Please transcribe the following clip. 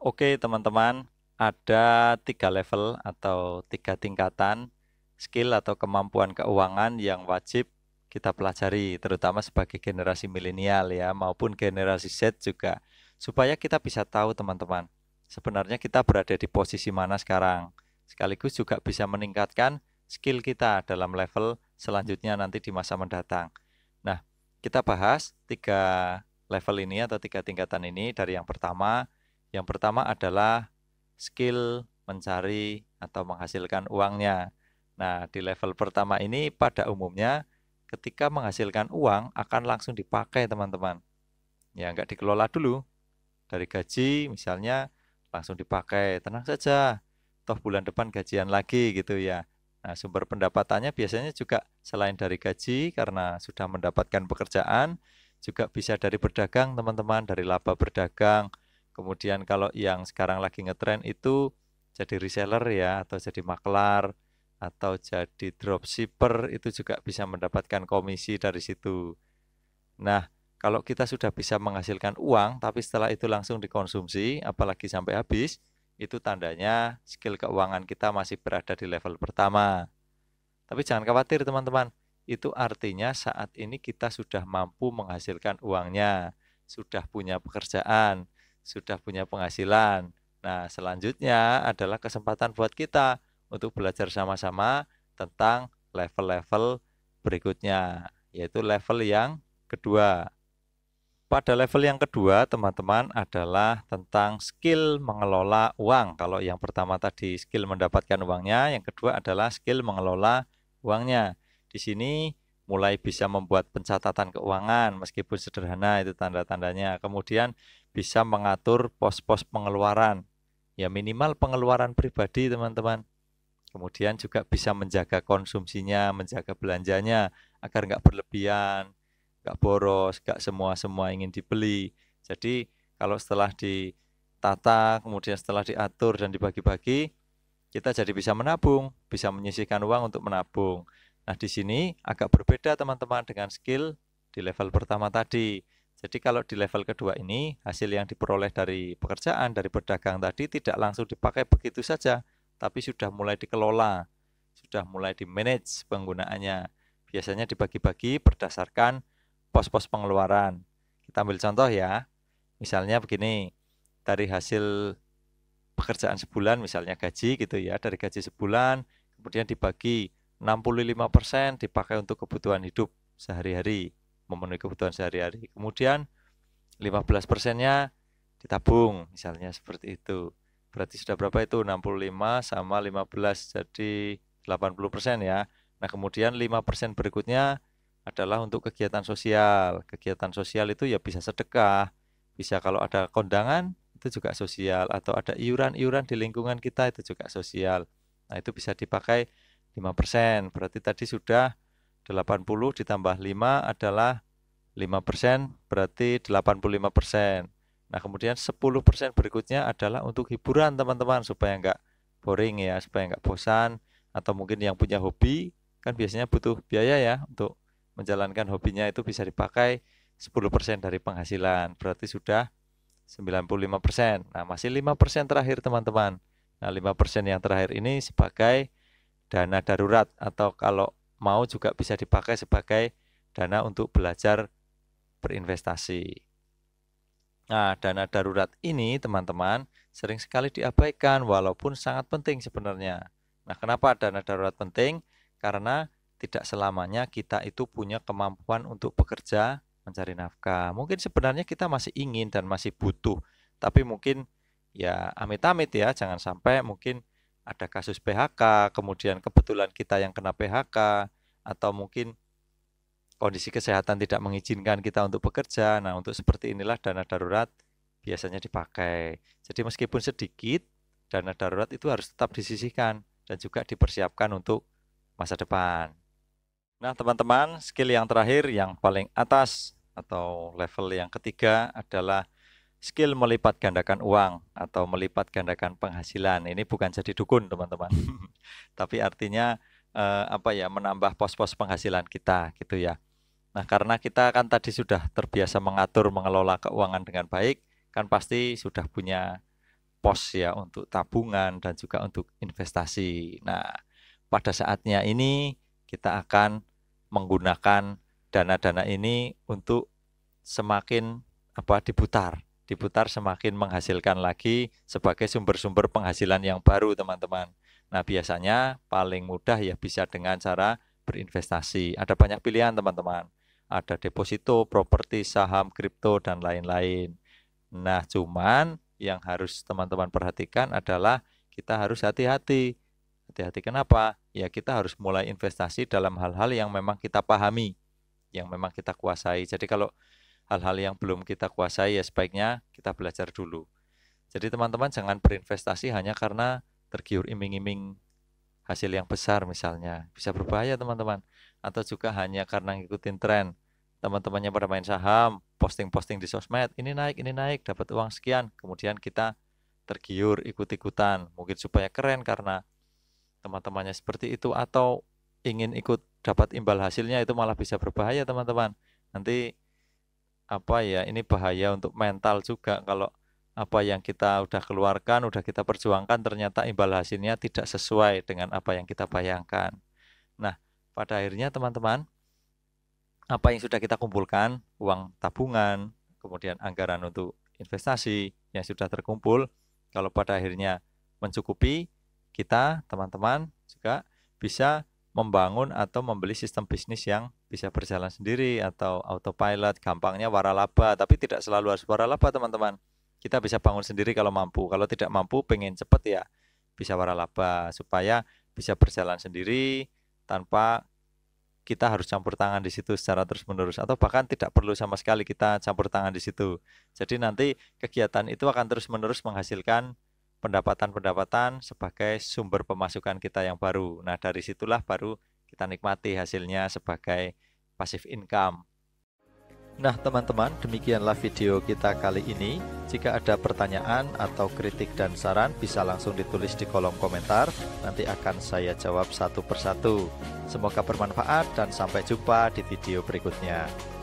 Oke teman-teman, ada 3 level atau 3 tingkatan skill atau kemampuan keuangan yang wajib kita pelajari, terutama sebagai generasi milenial ya, maupun generasi Z juga, supaya kita bisa tahu teman-teman, sebenarnya kita berada di posisi mana sekarang, sekaligus juga bisa meningkatkan skill kita dalam level selanjutnya nanti di masa mendatang. Nah, kita bahas 3 level ini atau 3 tingkatan ini dari yang pertama. Yang pertama adalah skill mencari atau menghasilkan uangnya. Nah, di level pertama ini pada umumnya ketika menghasilkan uang akan langsung dipakai teman-teman. Ya, nggak dikelola dulu. Dari gaji misalnya langsung dipakai, tenang saja. Toh bulan depan gajian lagi gitu ya. Nah, sumber pendapatannya biasanya juga selain dari gaji karena sudah mendapatkan pekerjaan, juga bisa dari berdagang teman-teman, dari laba berdagang. Kemudian kalau yang sekarang lagi ngetren itu jadi reseller ya, atau jadi maklar, atau jadi dropshipper, itu juga bisa mendapatkan komisi dari situ. Nah, kalau kita sudah bisa menghasilkan uang, tapi setelah itu langsung dikonsumsi, apalagi sampai habis, itu tandanya skill keuangan kita masih berada di level pertama. Tapi jangan khawatir teman-teman, itu artinya saat ini kita sudah mampu menghasilkan uangnya, sudah punya pekerjaan, sudah punya penghasilan. Nah, selanjutnya adalah kesempatan buat kita untuk belajar sama-sama tentang level-level berikutnya, yaitu level yang kedua. Pada level yang kedua, teman-teman, adalah tentang skill mengelola uang. Kalau yang pertama tadi skill mendapatkan uangnya, yang kedua adalah skill mengelola uangnya. Di sini mulai bisa membuat pencatatan keuangan, meskipun sederhana itu tanda-tandanya. Kemudian bisa mengatur pos-pos pengeluaran. Ya minimal pengeluaran pribadi, teman-teman. Kemudian juga bisa menjaga konsumsinya, menjaga belanjanya, agar nggak berlebihan, nggak boros, nggak semua-semua ingin dibeli. Jadi kalau setelah ditata, kemudian setelah diatur dan dibagi-bagi, kita jadi bisa menabung, bisa menyisihkan uang untuk menabung. Nah, di sini agak berbeda teman-teman dengan skill di level pertama tadi. Jadi kalau di level kedua ini, hasil yang diperoleh dari pekerjaan, dari berdagang tadi tidak langsung dipakai begitu saja, tapi sudah mulai dikelola, sudah mulai di-manage penggunaannya. Biasanya dibagi-bagi berdasarkan pos-pos pengeluaran. Kita ambil contoh ya, misalnya begini, dari hasil pekerjaan sebulan, misalnya gaji gitu ya, dari gaji sebulan, kemudian dibagi 65% dipakai untuk kebutuhan hidup sehari-hari, memenuhi kebutuhan sehari-hari. Kemudian 15%-nya ditabung, misalnya seperti itu. Berarti sudah berapa itu? 65 sama 15, jadi 80% ya. Nah, kemudian 5% berikutnya adalah untuk kegiatan sosial. Kegiatan sosial itu ya bisa sedekah, bisa kalau ada kondangan, itu juga sosial, atau ada iuran-iuran di lingkungan kita, itu juga sosial. Nah, itu bisa dipakai 5%. Berarti tadi sudah 80 ditambah 5 adalah 5%, berarti 85%. Nah, kemudian 10% berikutnya adalah untuk hiburan teman-teman, supaya nggak boring ya, supaya nggak bosan, atau mungkin yang punya hobi, kan biasanya butuh biaya ya, untuk menjalankan hobinya itu bisa dipakai 10% dari penghasilan, berarti sudah 95%. Nah, masih 5% terakhir teman-teman. Nah, 5% yang terakhir ini sebagai dana darurat, atau kalau mau juga bisa dipakai sebagai dana untuk belajar berinvestasi. Nah, dana darurat ini teman-teman sering sekali diabaikan walaupun sangat penting sebenarnya. Nah, kenapa dana darurat penting? Karena tidak selamanya kita itu punya kemampuan untuk bekerja mencari nafkah. Mungkin sebenarnya kita masih ingin dan masih butuh, tapi mungkin ya amit-amit ya, jangan sampai mungkin ada kasus PHK, kemudian kebetulan kita yang kena PHK, atau mungkin kondisi kesehatan tidak mengizinkan kita untuk bekerja. Nah, untuk seperti inilah dana darurat biasanya dipakai. Jadi meskipun sedikit, dana darurat itu harus tetap disisihkan dan juga dipersiapkan untuk masa depan. Nah, teman-teman, skill yang terakhir yang paling atas atau level yang ketiga adalah skill melipat gandakan uang atau melipat gandakan penghasilan. Ini bukan jadi dukun, teman-teman. Tapi artinya apa ya, menambah pos-pos penghasilan kita gitu ya. Nah, karena kita kan tadi sudah terbiasa mengatur, mengelola keuangan dengan baik, kan pasti sudah punya pos ya untuk tabungan dan juga untuk investasi. Nah, pada saatnya ini kita akan menggunakan dana-dana ini untuk semakin diputar semakin menghasilkan lagi sebagai sumber-sumber penghasilan yang baru, teman-teman. Nah, biasanya paling mudah ya bisa dengan cara berinvestasi. Ada banyak pilihan, teman-teman. Ada deposito, properti, saham, kripto, dan lain-lain. Nah, cuman yang harus teman-teman perhatikan adalah kita harus hati-hati. Hati-hati kenapa? Ya, kita harus mulai investasi dalam hal-hal yang memang kita pahami, yang memang kita kuasai. Jadi kalau hal-hal yang belum kita kuasai ya sebaiknya kita belajar dulu. Jadi teman-teman jangan berinvestasi hanya karena tergiur iming-iming hasil yang besar misalnya. Bisa berbahaya, teman-teman. Atau juga hanya karena ngikutin tren. Teman-temannya pada main saham, posting-posting di sosmed, ini naik, dapat uang sekian. Kemudian kita tergiur ikut-ikutan, mungkin supaya keren karena teman-temannya seperti itu, atau ingin ikut dapat imbal hasilnya, itu malah bisa berbahaya, teman-teman. Nanti ini bahaya untuk mental juga kalau apa yang kita udah keluarkan, udah kita perjuangkan, ternyata imbal hasilnya tidak sesuai dengan apa yang kita bayangkan. Nah, pada akhirnya teman-teman, apa yang sudah kita kumpulkan, uang tabungan, kemudian anggaran untuk investasi yang sudah terkumpul, kalau pada akhirnya mencukupi, kita teman-teman juga bisa membangun atau membeli sistem bisnis yang bisa berjalan sendiri atau autopilot, gampangnya waralaba, tapi tidak selalu harus waralaba, teman-teman. Kita bisa bangun sendiri kalau mampu. Kalau tidak mampu, pengen cepet ya bisa waralaba supaya bisa berjalan sendiri tanpa kita harus campur tangan di situ secara terus-menerus, atau bahkan tidak perlu sama sekali kita campur tangan di situ. Jadi nanti kegiatan itu akan terus-menerus menghasilkan pendapatan-pendapatan sebagai sumber pemasukan kita yang baru. Nah, dari situlah baru kita nikmati hasilnya sebagai passive income. Nah, teman-teman, demikianlah video kita kali ini. Jika ada pertanyaan atau kritik dan saran, bisa langsung ditulis di kolom komentar. Nanti akan saya jawab satu persatu. Semoga bermanfaat dan sampai jumpa di video berikutnya.